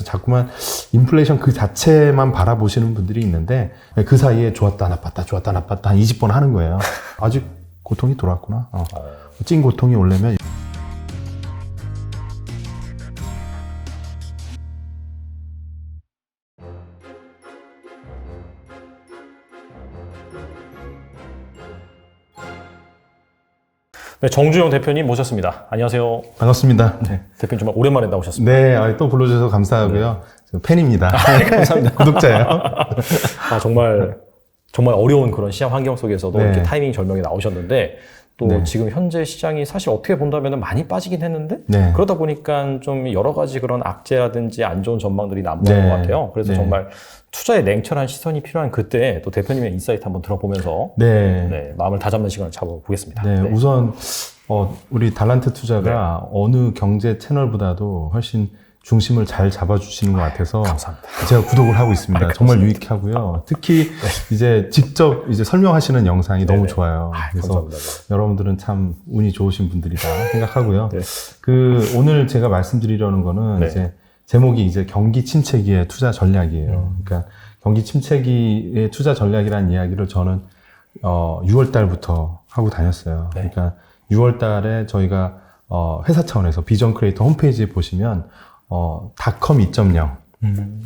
자꾸만 인플레이션 그 자체만 바라보시는 분들이 있는데 그 사이에 좋았다 나빴다 좋았다 나빴다 한 20번 하는 거예요. 아직 고통이 돌아왔구나. 찐 고통이 오려면 네, 정주영 대표님 모셨습니다. 안녕하세요. 반갑습니다. 네, 대표님 정말 오랜만에 나오셨습니다. 네, 또 불러주셔서 감사하고요. 네. 팬입니다. 감사합니다. 구독자예요. 정말 어려운 그런 시장 환경 속에서도 네. 이렇게 타이밍 절명에 나오셨는데 또 네. 지금 현재 시장이 사실 어떻게 본다면 많이 빠지긴 했는데 네. 그러다 보니까 좀 여러 가지 그런 악재라든지 안 좋은 전망들이 남다른 네. 것 같아요. 그래서 네. 정말 투자에 냉철한 시선이 필요한 그때 또 대표님의 인사이트 한번 들어보면서 네. 마음을 다잡는 시간을 잡아보겠습니다. 네, 우선 우리 달란트 투자가 어느 경제 채널보다도 훨씬 중심을 잘 잡아주시는 것 같아서 감사합니다. 제가 구독을 하고 있습니다. 정말 유익하고요. 특히 이제 직접 설명하시는 영상이 너무 좋아요. 그래서 감사합니다. 여러분들은 참 운이 좋으신 분들이다 생각하고요. 네. 오늘 제가 말씀드리려는 거는 이제 제목이 이제 경기 침체기의 투자 전략이에요. 그러니까 경기 침체기의 투자 전략이라는 이야기를 저는 6월 달부터 하고 다녔어요. 네. 그러니까 6월 달에 저희가 회사 차원에서 비전 크리에이터 홈페이지에 보시면 닷컴 2.0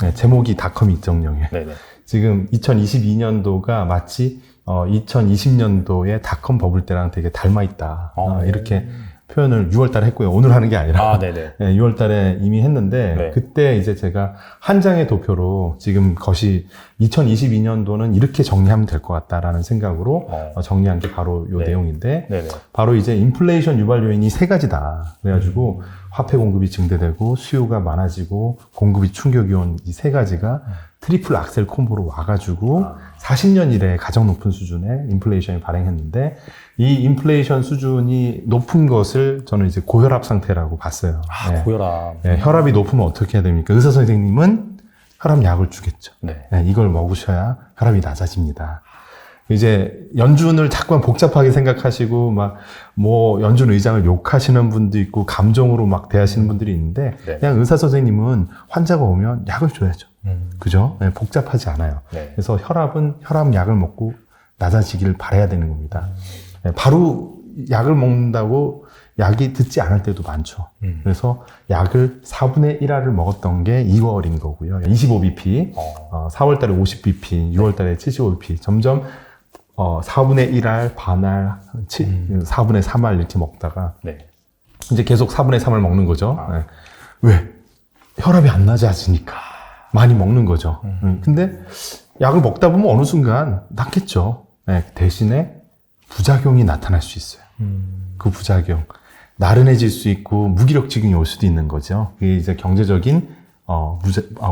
네, 제목이 닷컴 2.0이에요. 네네. 지금 2022년도가 마치 2020년도의 닷컴 버블 때랑 되게 닮아 있다. 이렇게 표현을 6월 달에 했고요. 오늘 하는 게 아니라. 네네. 네, 6월 달에 이미 했는데, 네. 그때 이제 제가 한 장의 도표로 지금 것이 2022년도는 이렇게 정리하면 될 것 같다라는 생각으로 정리한 게 바로 요 네. 내용인데, 네네. 바로 이제 인플레이션 유발 요인이 세 가지다. 그래가지고 화폐 공급이 증대되고 수요가 많아지고 공급이 충격이 온 이 세 가지가 트리플 악셀 콤보로 와가지고 40년 이래 가장 높은 수준의 인플레이션이 발행했는데 이 인플레이션 수준이 높은 것을 저는 이제 고혈압 상태라고 봤어요. 네. 고혈압. 네, 혈압이 높으면 어떻게 해야 됩니까? 의사 선생님은 혈압약을 주겠죠. 네. 네, 이걸 먹으셔야 혈압이 낮아집니다. 이제 연준을 자꾸만 복잡하게 생각하시고 연준 의장을 욕하시는 분도 있고 감정으로 막 대하시는 분들이 있는데 네. 그냥 의사 선생님은 환자가 오면 약을 줘야죠. 그죠? 네, 복잡하지 않아요. 네. 그래서 혈압은 혈압약을 먹고 낮아지기를 바라야 되는 겁니다. 네, 바로 약을 먹는다고 약이 듣지 않을 때도 많죠. 그래서 약을 4분의 1알을 먹었던 게 2월인 거고요. 25bp, 4월 달에 50bp, 6월 달에 75bp. 점점 4분의 1알, 반알, 4분의 3알 이렇게 먹다가 이제 계속 4분의 3을 먹는 거죠. 네. 왜? 혈압이 안 낮아지니까 많이 먹는 거죠. 근데 약을 먹다 보면 어느 순간 낫겠죠. 네. 대신에 부작용이 나타날 수 있어요. 그 부작용. 나른해질 수 있고 무기력증이 올 수도 있는 거죠. 그게 이제 경제적인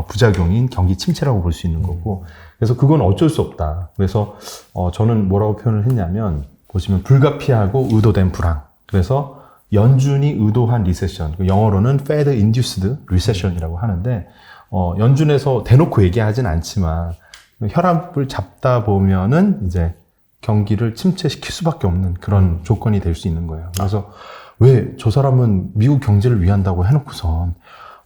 부작용인 경기 침체라고 볼 수 있는 거고. 그래서 그건 어쩔 수 없다. 그래서 저는 뭐라고 표현을 했냐면 보시면 불가피하고 의도된 불황. 그래서 연준이 의도한 리세션. 영어로는 Fed Induced Recession이라고 하는데 연준에서 대놓고 얘기하진 않지만 혈압을 잡다 보면은 이제 경기를 침체시킬 수밖에 없는 그런 조건이 될 수 있는 거예요. 그래서 왜 저 사람은 미국 경제를 위한다고 해놓고선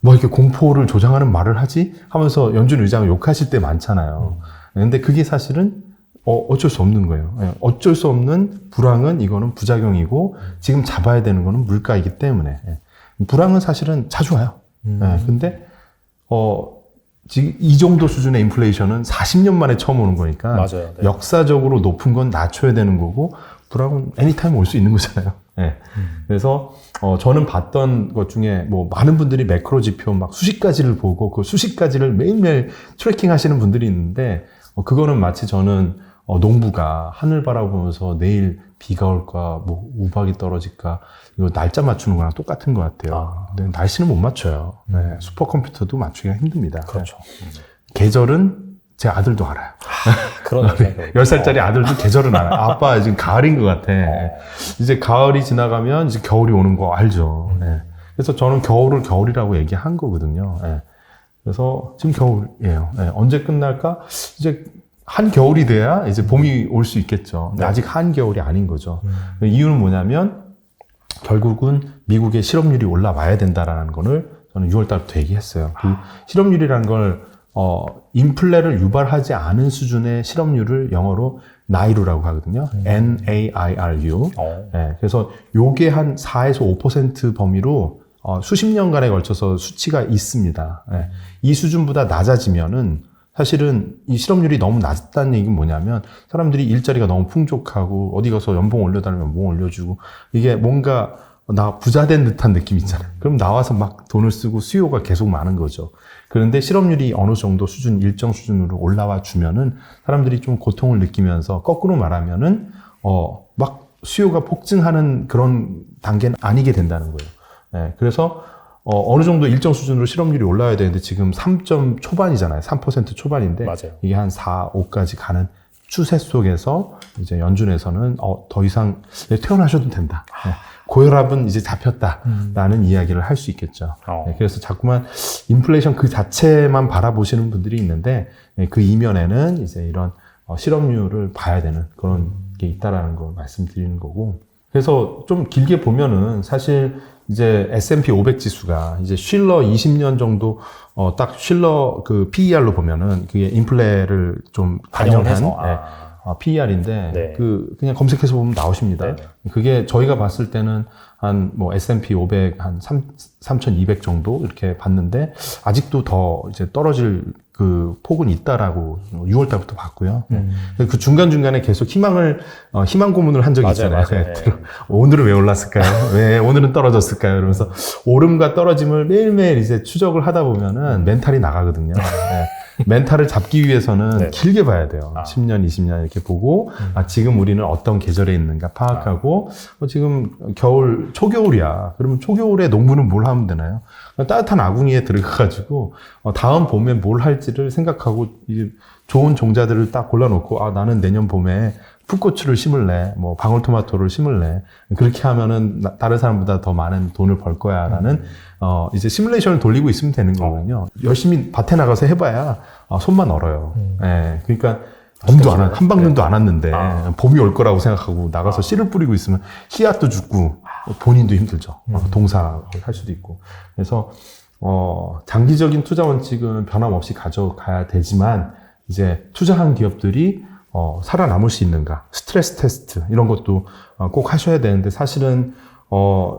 이렇게 공포를 조장하는 말을 하지? 하면서 연준 의장을 욕하실 때 많잖아요. 근데 그게 사실은 어쩔 수 없는 거예요. 어쩔 수 없는 불황은 이거는 부작용이고 지금 잡아야 되는 거는 물가이기 때문에 불황은 사실은 자주 와요. 근데 지금 이 정도 수준의 인플레이션은 40년 만에 처음 오는 거니까 맞아요. 네. 역사적으로 높은 건 낮춰야 되는 거고 불황은 애니타임 올 수 있는 거잖아요. 네. 그래서 저는 봤던 것 중에 많은 분들이 매크로 지표 막 수십 가지를 보고 그 수십 가지를 매일매일 트래킹 하시는 분들이 있는데 그거는 마치 저는 농부가 하늘 바라보면서 내일 비가 올까 우박이 떨어질까 이거 날짜 맞추는 거랑 똑같은 것 같아요. 근데 날씨는 못 맞춰요. 네. 슈퍼컴퓨터도 맞추기가 힘듭니다. 그렇죠. 계절은 제 아들도 알아요. 그러네. 10살짜리 아들도 계절은 알아요. 아빠 지금 가을인 것 같아. 이제 가을이 지나가면 이제 겨울이 오는 거 알죠. 네. 그래서 저는 겨울을 겨울이라고 얘기한 거거든요. 네. 그래서 지금 겨울이에요. 네. 언제 끝날까? 이제 한겨울이 돼야 이제 봄이 올 수 있겠죠. 근데 아직 한겨울이 아닌 거죠. 이유는 뭐냐면 결국은 미국의 실업률이 올라와야 된다라는 거를 저는 6월 달부터 얘기했어요. 그 실업률이라는 걸 인플레를 유발하지 않은 수준의 실업률을 영어로 나이루라고 하거든요. N-A-I-R-U. 예, 그래서 요게 한 4에서 5% 범위로 수십 년간에 걸쳐서 수치가 있습니다. 예, 이 수준보다 낮아지면은 사실은 이 실업률이 너무 낮다는 얘기는 뭐냐면 사람들이 일자리가 너무 풍족하고 어디 가서 연봉 올려달라면 연봉 올려주고 이게 뭔가 나 부자 된 듯한 느낌 있잖아요. 그럼 나와서 막 돈을 쓰고 수요가 계속 많은 거죠. 그런데 실업률이 어느 정도 수준, 일정 수준으로 올라와 주면은 사람들이 좀 고통을 느끼면서 거꾸로 말하면은 막 수요가 폭증하는 그런 단계는 아니게 된다는 거예요. 네, 그래서 어느 정도 일정 수준으로 실업률이 올라야 되는데 지금 3점 초반이잖아요. 3% 초반인데 맞아요. 이게 한 4, 5까지 가는 추세 속에서 이제 연준에서는 더 이상 퇴원하셔도 된다. 네, 고혈압은 이제 잡혔다라는 이야기를 할 수 있겠죠. 네, 그래서 자꾸만 인플레이션 그 자체만 바라보시는 분들이 있는데 그 이면에는 이제 이런 실업률을 봐야 되는 그런 게 있다라는 걸 말씀드리는 거고. 그래서 좀 길게 보면은 사실 이제 S&P 500 지수가 이제 쉴러 20년 정도 딱 쉴러 그 PER로 보면은 그게 인플레를 좀 반영한 반영해서, PER인데 네. 그냥 검색해서 보면 나오십니다. 네. 그게 저희가 봤을 때는 한 뭐 S&P 500 한 3,200 정도 이렇게 봤는데 아직도 더 이제 떨어질 그 폭은 있다라고 6월 달부터 봤고요. 그 중간중간에 계속 희망 고문을 한 적이 있잖아요. 맞아요. 오늘은 왜 올랐을까요? 왜 오늘은 떨어졌을까요? 이러면서 오름과 떨어짐을 매일매일 이제 추적을 하다 보면은 멘탈이 나가거든요. 네. 멘탈을 잡기 위해서는 네. 길게 봐야 돼요. 10년, 20년 이렇게 보고 지금 우리는 어떤 계절에 있는가 파악하고 지금 초겨울이야. 그러면 초겨울에 농부는 뭘 하면 되나요? 따뜻한 아궁이에 들어가가지고 다음 봄에 뭘 할지를 생각하고 이제 좋은 종자들을 딱 골라놓고 나는 내년 봄에 풋고추를 심을래, 뭐 방울토마토를 심을래. 그렇게 하면은 다른 사람보다 더 많은 돈을 벌 거야라는 이제 시뮬레이션을 돌리고 있으면 되는 거거든요. 열심히 밭에 나가서 해봐야 손만 얼어요. 예, 그러니까 눈도 한방눈도 안 왔는데 봄이 올 거라고 생각하고 나가서 씨를 뿌리고 있으면 씨앗도 죽고 본인도 힘들죠. 동사를 할 수도 있고. 그래서 장기적인 투자 원칙은 변함없이 가져가야 되지만 이제 투자한 기업들이 살아남을 수 있는가, 스트레스 테스트 이런 것도 꼭 하셔야 되는데 사실은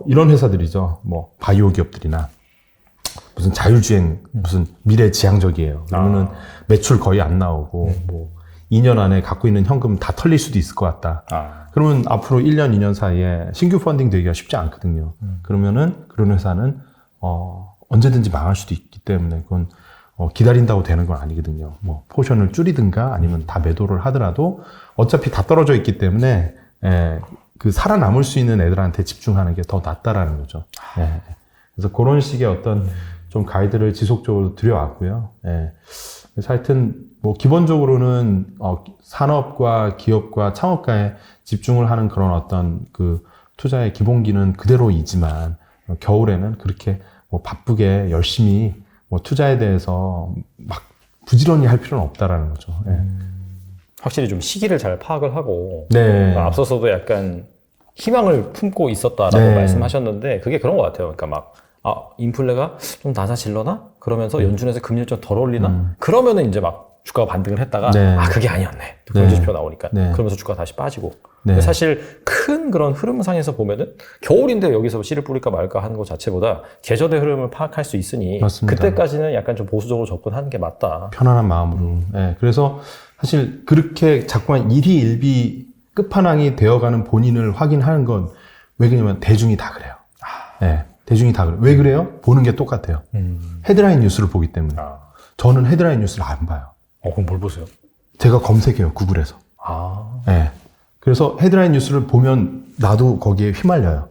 이런 회사들이죠. 뭐 바이오 기업들이나 무슨 자율주행 무슨 미래지향적이에요. 그러면은 매출 거의 안 나오고 뭐 2년 안에 갖고 있는 현금 다 털릴 수도 있을 것 같다. 그러면 앞으로 1년, 2년 사이에 신규 펀딩 되기가 쉽지 않거든요. 그러면은 그런 회사는 언제든지 망할 수도 있기 때문에 그건 기다린다고 되는 건 아니거든요. 뭐 포션을 줄이든가 아니면 다 매도를 하더라도 어차피 다 떨어져 있기 때문에 그 살아남을 수 있는 애들한테 집중하는 게 더 낫다라는 거죠. 그래서 그런 식의 어떤 좀 가이드를 지속적으로 드려왔고요. 그래서 하여튼 뭐 기본적으로는 산업과 기업과 창업가에 집중을 하는 그런 어떤 그 투자의 기본기는 그대로이지만 겨울에는 그렇게 뭐 바쁘게 열심히 뭐 투자에 대해서 막 부지런히 할 필요는 없다라는 거죠. 확실히 좀 시기를 잘 파악을 하고 네. 앞서서도 약간 희망을 품고 있었다라고 네. 말씀하셨는데 그게 그런 것 같아요. 그러니까 막 인플레가 좀 낮아질려나? 그러면서 연준에서 금리를 좀 덜 올리나? 그러면은 이제 막 주가가 반등을 했다가 네. 그게 아니었네. 또 경제지표 나오니까. 네. 그러면서 주가가 다시 빠지고. 네. 사실 큰 그런 흐름상에서 보면은 겨울인데 여기서 씨를 뿌릴까 말까 하는 것 자체보다 계절의 흐름을 파악할 수 있으니 맞습니다. 그때까지는 약간 좀 보수적으로 접근하는 게 맞다. 편안한 마음으로. 그래서 사실 그렇게 자꾸만 일희일비 끝판왕이 되어가는 본인을 확인하는 건 왜 그러냐면 대중이 다 그래요. 대중이 다 그래요. 왜 그래요? 보는 게 똑같아요. 헤드라인 뉴스를 보기 때문에. 저는 헤드라인 뉴스를 안 봐요. 그럼 뭘 보세요? 제가 검색해요, 구글에서. 그래서 헤드라인 뉴스를 보면 나도 거기에 휘말려요.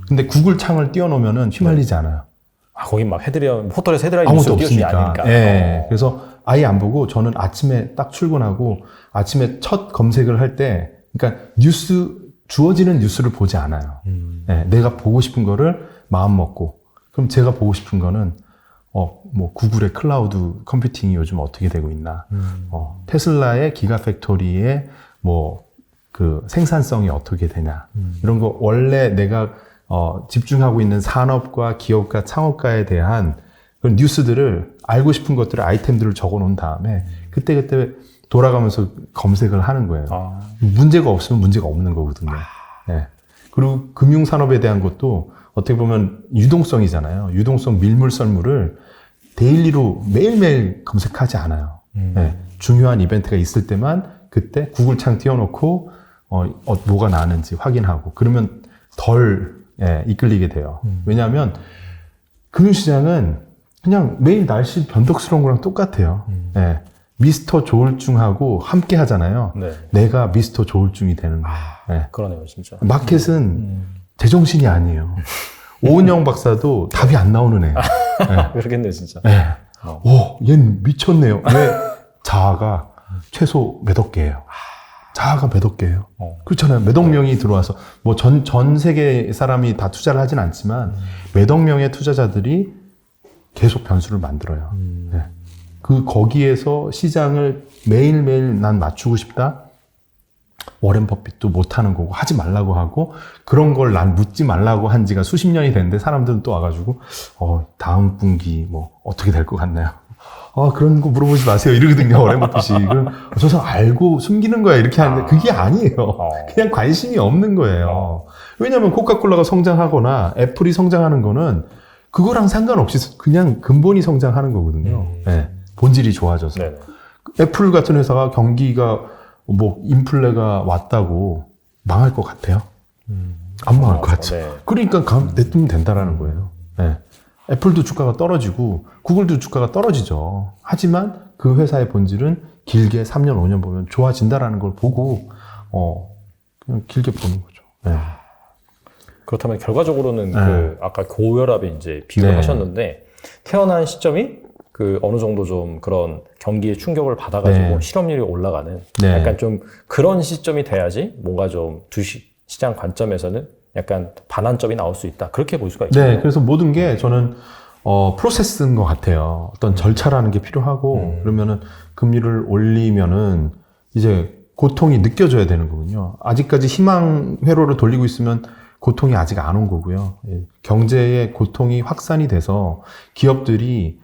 근데 구글 창을 띄워놓으면은 휘말리지 않아요. 거긴 막 포털에서 헤드라인 아무것도 뉴스를 띄워주지 없으니까. 않으니까. 그래서 아예 안 보고 저는 아침에 딱 출근하고 아침에 첫 검색을 할 때, 그러니까 주어지는 뉴스를 보지 않아요. 내가 보고 싶은 거를 마음 먹고, 그럼 제가 보고 싶은 거는 뭐 구글의 클라우드 컴퓨팅이 요즘 어떻게 되고 있나, 테슬라의 기가 팩토리의 뭐 그 생산성이 어떻게 되냐, 이런 거 원래 내가 집중하고 있는 산업과 기업과 창업가에 대한 그런 뉴스들을 알고 싶은 것들을 아이템들을 적어 놓은 다음에 그때그때 돌아가면서 검색을 하는 거예요. 문제가 없으면 문제가 없는 거거든요. 네. 그리고 금융산업에 대한 것도 어떻게 보면 유동성이잖아요. 유동성 밀물 썰물을 데일리로 매일매일 검색하지 않아요. 네. 중요한 이벤트가 있을 때만 그때 구글창 띄워놓고 뭐가 나는지 확인하고 그러면 덜 이끌리게 돼요. 왜냐하면 금융시장은 그냥 매일 날씨 변덕스러운 거랑 똑같아요. 네. 미스터 조울증하고 함께 하잖아요. 네. 내가 미스터 조울증이 되는 거예요. 네. 그러네요, 진짜. 마켓은 제정신이 아니에요. 오은영 박사도 답이 안 나오는 애예요. 네. 그러겠네요, 진짜. 네. 오, 얘는 미쳤네요. 왜? 자아가 최소 몇 억 개예요. 자아가 몇 억 개예요. 그렇잖아요. 몇 억 명이 들어와서 뭐 전 세계 사람이 다 투자를 하진 않지만 몇 억 명의 투자자들이 계속 변수를 만들어요. 네. 거기에서 시장을 매일매일 난 맞추고 싶다. 워렌 버핏도 못하는 거고 하지 말라고 하고 그런 걸 난 묻지 말라고 한 지가 수십 년이 됐는데 사람들은 또 와가지고 다음 분기 뭐 어떻게 될 것 같나요? 그런 거 물어보지 마세요 이러거든요. 워렌 버핏이. 그럼 저 사람 알고 숨기는 거야 이렇게 하는데 그게 아니에요. 그냥 관심이 없는 거예요. 왜냐하면 코카콜라가 성장하거나 애플이 성장하는 거는 그거랑 상관없이 그냥 근본이 성장하는 거거든요. 네. 본질이 좋아져서. 네네. 애플 같은 회사가 경기가 뭐 인플레가 왔다고 망할 것 같아요? 안 망할 것 같죠. 네. 그러니까 내두면 된다라는 거예요. 네. 애플도 주가가 떨어지고 구글도 주가가 떨어지죠. 하지만 그 회사의 본질은 길게 3년, 5년 보면 좋아진다라는 걸 보고 그냥 길게 보는 거죠. 네. 그렇다면 결과적으로는 그 아까 고혈압에 이제 비교를 네. 하셨는데 태어난 시점이 그 어느 정도 좀 그런 경기에 충격을 받아가지고 네. 실업률이 올라가는 네. 약간 좀 그런 시점이 돼야지 뭔가 좀 시장 관점에서는 약간 반환점이 나올 수 있다. 그렇게 볼 수가 있죠. 네, 그래서 모든 게 저는 프로세스인 것 같아요. 어떤 절차라는 게 필요하고 그러면은 금리를 올리면은 이제 고통이 느껴져야 되는 거군요. 아직까지 희망 회로를 돌리고 있으면 고통이 아직 안 온 거고요. 경제의 고통이 확산이 돼서 기업들이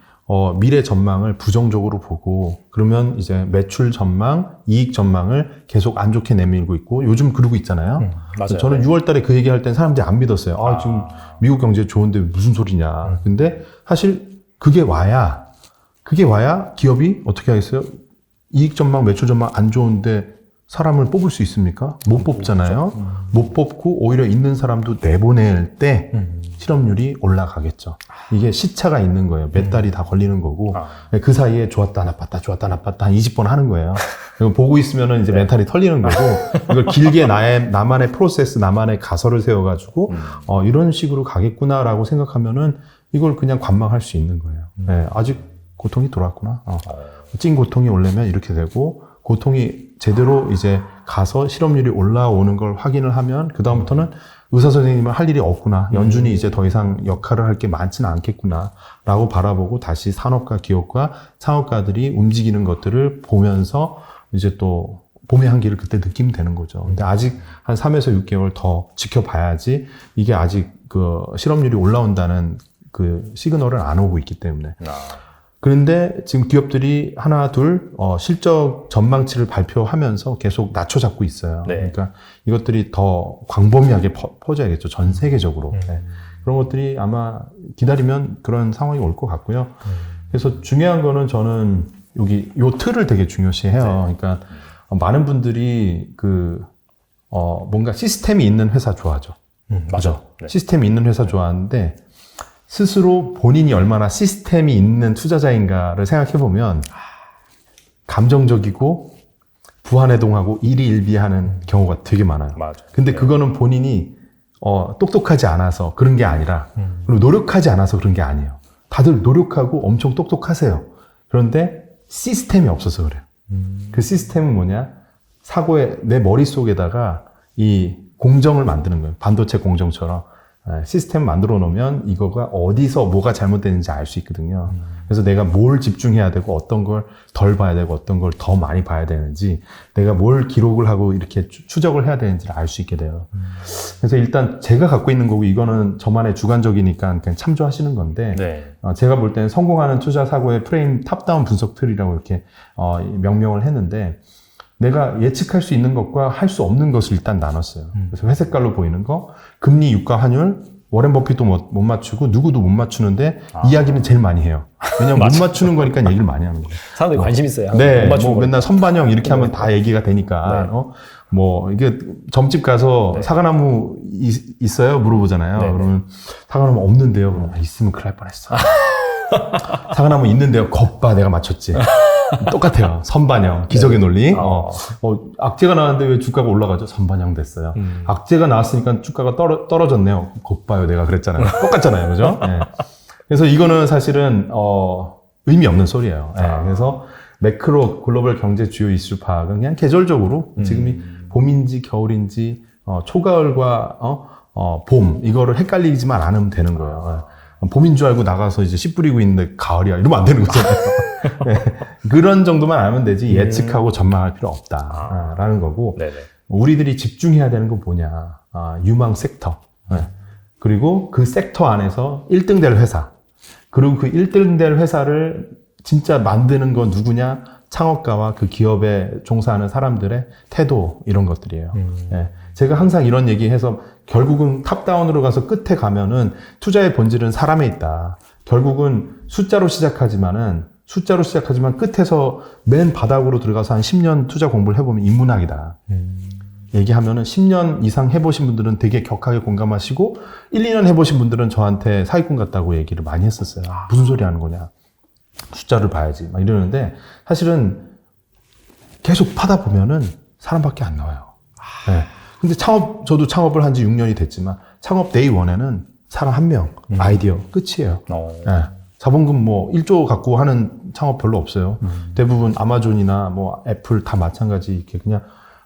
미래 전망을 부정적으로 보고 그러면 이제 매출 전망, 이익 전망을 계속 안 좋게 내밀고 있고 요즘 그러고 있잖아요. 맞아요. 저는 네. 6월 달에 그 얘기할 땐 사람들이 안 믿었어요. 지금 미국 경제 좋은데 무슨 소리냐. 근데 사실 그게 와야 기업이 어떻게 하겠어요? 이익 전망, 매출 전망 안 좋은데 사람을 뽑을 수 있습니까? 못 뽑잖아요. 못 뽑고 오히려 있는 사람도 내보낼 때 실업률이 올라가겠죠. 이게 시차가 있는 거예요. 몇 달이 다 걸리는 거고 그 사이에 좋았다 나빴다 좋았다 나빴다 한 20번 하는 거예요. 보고 있으면은 이제 멘탈이 털리는 거고 이걸 길게 나만의 프로세스, 나만의 가설을 세워가지고 이런 식으로 가겠구나라고 생각하면은 이걸 그냥 관망할 수 있는 거예요. 네, 아직 고통이 돌아왔구나. 찐 고통이 오려면 이렇게 되고 고통이 제대로 이제 가서 실업률이 올라오는 걸 확인을 하면 그다음부터는 의사 선생님은 할 일이 없구나. 연준이 이제 더 이상 역할을 할 게 많지는 않겠구나. 라고 바라보고 다시 산업과 기업과 창업가들이 움직이는 것들을 보면서 이제 또 봄의 한기를 그때 느끼면 되는 거죠. 근데 아직 한 3에서 6개월 더 지켜봐야지 이게 아직 그 실업률이 올라온다는 그 시그널은 안 오고 있기 때문에. 그런데 지금 기업들이 하나, 둘, 실적 전망치를 발표하면서 계속 낮춰잡고 있어요. 네. 그러니까 이것들이 더 광범위하게 퍼져야겠죠. 전 세계적으로. 네. 그런 것들이 아마 기다리면 그런 상황이 올 것 같고요. 그래서 중요한 거는 저는 요 틀을 되게 중요시 해요. 그러니까 많은 분들이 뭔가 시스템이 있는 회사 좋아하죠. 맞아. 네. 시스템이 있는 회사 좋아하는데 스스로 본인이 얼마나 시스템이 있는 투자자인가를 생각해보면 감정적이고 부안해동하고 일희일비하는 경우가 되게 많아요. 맞아. 근데 그거는 본인이 똑똑하지 않아서 그런 게 아니라 그리고 노력하지 않아서 그런 게 아니에요. 다들 노력하고 엄청 똑똑하세요. 그런데 시스템이 없어서 그래요. 그 시스템은 뭐냐? 사고에 내 머릿속에다가 이 공정을 만드는 거예요. 반도체 공정처럼 시스템 만들어 놓으면 이거가 어디서 뭐가 잘못되는지 알 수 있거든요. 그래서 내가 뭘 집중해야 되고 어떤 걸 덜 봐야 되고 어떤 걸 더 많이 봐야 되는지 내가 뭘 기록을 하고 이렇게 추적을 해야 되는지를 알 수 있게 돼요. 그래서 일단 제가 갖고 있는 거고 이거는 저만의 주관적이니까 그냥 참조하시는 건데 네. 제가 볼 때는 성공하는 투자 사고의 프레임 탑다운 분석 틀이라고 이렇게 명명을 했는데 내가 예측할 수 있는 것과 할 수 없는 것을 일단 나눴어요. 그래서 회색깔로 보이는 거, 금리, 유가, 환율, 워렌 버핏도 못 맞추고 누구도 못 맞추는데 이야기는 제일 많이 해요. 왜냐면 못 맞추는 거니까 얘기를 많이 하는 거예요. 사람들이 관심 있어요. 네, 못 맞추는 뭐 맨날 선반영 이렇게 네. 하면 다 얘기가 되니까. 네. 뭐 이게 점집 가서 네. 사과나무 있어요? 물어보잖아요. 네. 그러면 사과나무 없는데요. 그럼 있으면 큰일 날 뻔했어. 사과나무 있는데요. 겉봐 내가 맞췄지. 똑같아요. 선반영, 기적의 논리. 악재가 나왔는데 왜 주가가 올라가죠? 선반영 됐어요. 악재가 나왔으니까 주가가 떨어졌네요. 겉봐요, 내가 그랬잖아요. 똑같잖아요, 그죠? 네. 그래서 이거는 사실은 의미 없는 소리예요. 네. 그래서 매크로 글로벌 경제 주요 이슈 파악은 그냥 계절적으로 지금이 봄인지 겨울인지 초가을과 봄 이거를 헷갈리지만 않으면 되는 거예요. 봄인 줄 알고 나가서 이제 씨 뿌리고 있는데 가을이야 이러면 안 되는 거잖아요. 네. 그런 정도만 알면 되지 예측하고 전망할 필요 없다라는 거고 네네. 우리들이 집중해야 되는 건 뭐냐 유망 섹터 그리고 그 섹터 안에서 1등 될 회사 그리고 그 1등 될 회사를 진짜 만드는 건 누구냐 창업가와 그 기업에 종사하는 사람들의 태도 이런 것들이에요. 네. 제가 항상 이런 얘기해서 결국은 탑다운으로 가서 끝에 가면은 투자의 본질은 사람에 있다. 결국은 숫자로 시작하지만 끝에서 맨 바닥으로 들어가서 한 10년 투자 공부를 해보면 인문학이다. 얘기하면은 10년 이상 해보신 분들은 되게 격하게 공감하시고 1, 2년 해보신 분들은 저한테 사기꾼 같다고 얘기를 많이 했었어요. 무슨 소리 하는 거냐. 숫자를 봐야지. 막 이러는데 사실은 계속 파다 보면은 사람밖에 안 나와요. 네. 근데 저도 창업을 한 지 6년이 됐지만 창업 데이 1에는 사람 한 명, 아이디어 끝이에요. 네. 자본금 뭐 1조 갖고 하는 창업 별로 없어요. 대부분 아마존이나 뭐 애플 다 마찬가지 이렇게 그냥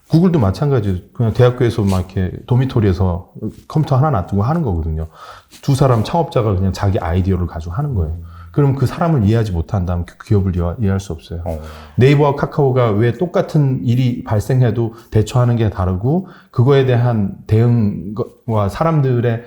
구글도 마찬가지 그냥 대학교에서 막 이렇게 도미토리에서 컴퓨터 하나 놔두고 하는 거거든요. 두 사람 창업자가 그냥 자기 아이디어를 가지고 하는 거예요. 그럼 그 사람을 이해하지 못한다면 그 기업을 이해할 수 없어요. 네이버와 카카오가 왜 똑같은 일이 발생해도 대처하는 게 다르고 그거에 대한 대응과 사람들의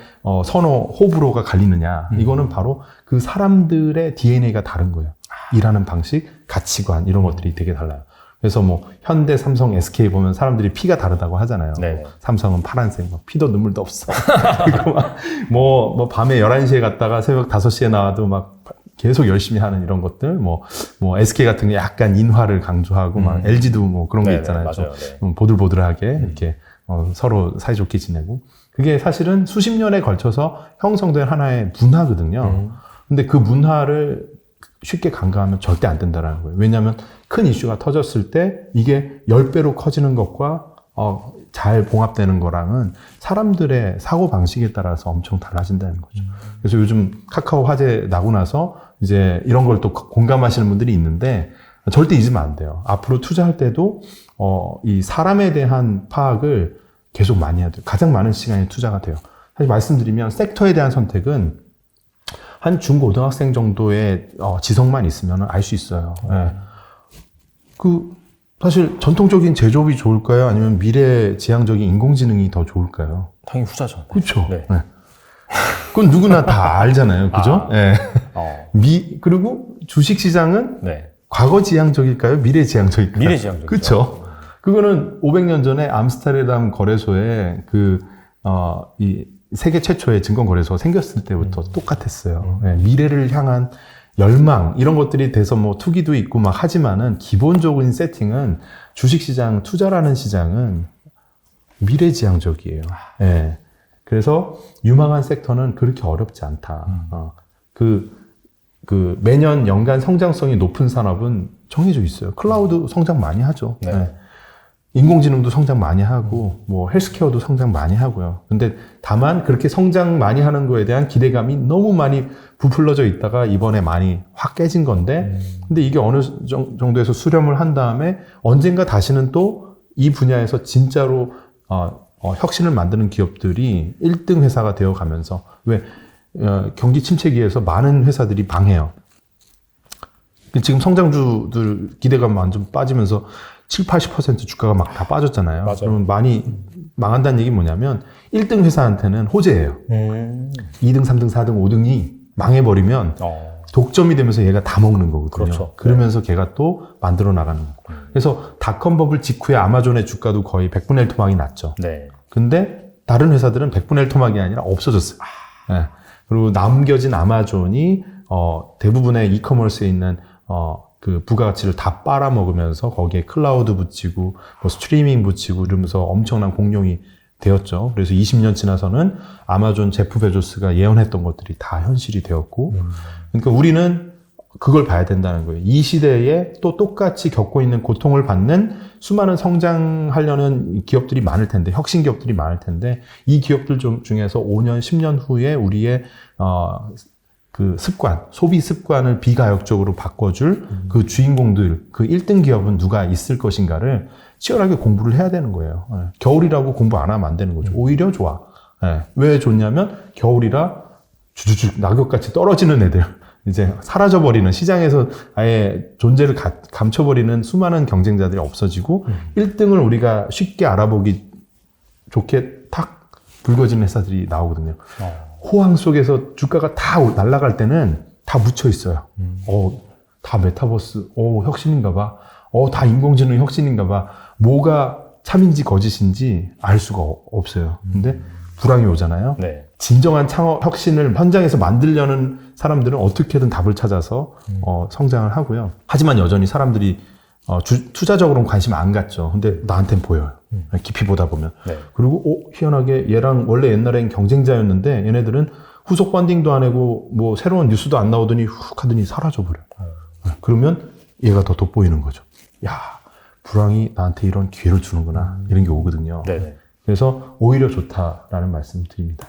선호, 호불호가 갈리느냐. 이거는 바로 그 사람들의 DNA가 다른 거예요. 일하는 방식, 가치관 이런 것들이 되게 달라요. 그래서 뭐 현대, 삼성, SK 보면 사람들이 피가 다르다고 하잖아요. 네. 삼성은 파란색, 막 피도 눈물도 없어. 그리고 막 뭐 밤에 11시에 갔다가 새벽 5시에 나와도 막 계속 열심히 하는 이런 것들, 뭐 SK 같은 게 약간 인화를 강조하고, 막 LG도 뭐 그런 게 있잖아요. 맞아요. 좀 보들보들하게 이렇게 서로 사이좋게 지내고. 그게 사실은 수십 년에 걸쳐서 형성된 하나의 문화거든요. 근데 그 문화를 쉽게 간과하면 절대 안 된다라는 거예요. 왜냐하면 큰 이슈가 터졌을 때 이게 10배로 커지는 것과 잘 봉합되는 거랑은 사람들의 사고방식에 따라서 엄청 달라진다는 거죠. 그래서 요즘 카카오 화재 나고 나서 이제 이런 걸 또 공감하시는 분들이 있는데 절대 잊으면 안 돼요. 앞으로 투자할 때도 이 사람에 대한 파악을 계속 많이 해야 돼요. 가장 많은 시간이 투자가 돼요. 사실 말씀드리면 섹터에 대한 선택은 한 중고등학생 정도의 지성만 있으면 알 수 있어요. 네. 사실 전통적인 제조업이 좋을까요? 아니면 미래지향적인 인공지능이 더 좋을까요? 당연히 후자죠. 그렇죠. 네. 네. 그건 누구나 다 알잖아요. 그죠? 네. 그리고 주식시장은 네. 과거지향적일까요? 미래지향적일까요? 미래지향적이죠. 그렇죠. 그거는 500년 전에 암스테르담 거래소에 이 세계 최초의 증권거래소가 생겼을 때부터 똑같았어요. 네. 미래를 향한 열망 이런 것들이 돼서 뭐 투기도 있고 막 하지만은 기본적인 세팅은 주식시장 투자라는 시장은 미래지향적이에요. 예. 그래서 유망한 섹터는 그렇게 어렵지 않다. 매년 연간 성장성이 높은 산업은 정해져 있어요. 클라우드 성장 많이 하죠. 네. 예. 인공지능도 성장 많이 하고 뭐 헬스케어도 성장 많이 하고요. 근데 다만 그렇게 성장 많이 하는 거에 대한 기대감이 너무 많이 부풀려져 있다가 이번에 많이 확 깨진 건데 근데 이게 어느 정도에서 수렴을 한 다음에 언젠가 다시는 또 이 분야에서 진짜로 혁신을 만드는 기업들이 1등 회사가 되어 가면서 왜 경기 침체기에서 많은 회사들이 망해요. 지금 성장주들 기대감 완전 빠지면서 7, 80% 주가가 막 다 빠졌잖아요. 맞아요. 그러면 많이 망한다는 얘기 뭐냐면 1등 회사한테는 호재예요. 2등, 3등, 4등, 5등이 망해버리면 독점이 되면서 얘가 다 먹는 거거든요. 그렇죠. 그러면서 걔가 또 만들어 나가는 거고. 그래서 닷컴 버블 직후에 아마존의 주가도 거의 100분의 1 토막이 났죠. 네. 근데 다른 회사들은 100분의 1 토막이 아니라 없어졌어요. 네. 그리고 남겨진 아마존이 대부분의 이커머스에 있는 그 부가가치를 다 빨아먹으면서 거기에 클라우드 붙이고 뭐 스트리밍 붙이고 이러면서 엄청난 공룡이 되었죠. 그래서 20년 지나서는 아마존 제프 베조스가 예언했던 것들이 다 현실이 되었고, 그러니까 우리는 그걸 봐야 된다는 거예요. 이 시대에 또 똑같이 겪고 있는 고통을 받는 수많은 성장하려는 기업들이 많을 텐데, 혁신 기업들이 많을 텐데, 이 기업들 중에서 5년, 10년 후에 우리의 그 습관, 소비 습관을 비가역적으로 바꿔줄 그 주인공들, 그 1등 기업은 누가 있을 것인가를 치열하게 공부를 해야 되는 거예요. 겨울이라고 공부 안 하면 안 되는 거죠. 오히려 좋아. 왜 좋냐면 겨울이라 주주주 낙엽같이 떨어지는 애들, 이제 사라져버리는, 시장에서 아예 존재를 감춰버리는 수많은 경쟁자들이 없어지고 1등을 우리가 쉽게 알아보기 좋게 탁 붉어지는 회사들이 나오거든요. 호황 속에서 주가가 다 날아갈 때는 다 묻혀 있어요. 다 메타버스, 혁신인가 봐. 다 인공지능 혁신인가 봐. 뭐가 참인지 거짓인지 알 수가 없어요. 근데 불황이 오잖아요. 네. 진정한 창업 혁신을 현장에서 만들려는 사람들은 어떻게든 답을 찾아서 성장을 하고요. 하지만 여전히 사람들이 투자적으로는 관심 안 갖죠. 근데 나한텐 보여요. 깊이 보다 보면. 네. 그리고 희한하게 얘랑 원래 옛날엔 경쟁자였는데 얘네들은 후속 펀딩도 안 하고 뭐 새로운 뉴스도 안 나오더니 훅 하더니 사라져버려요. 그러면 얘가 더 돋보이는 거죠. 야, 불황이 나한테 이런 기회를 주는구나. 이런 게 오거든요. 네네. 그래서 오히려 좋다라는 말씀 드립니다.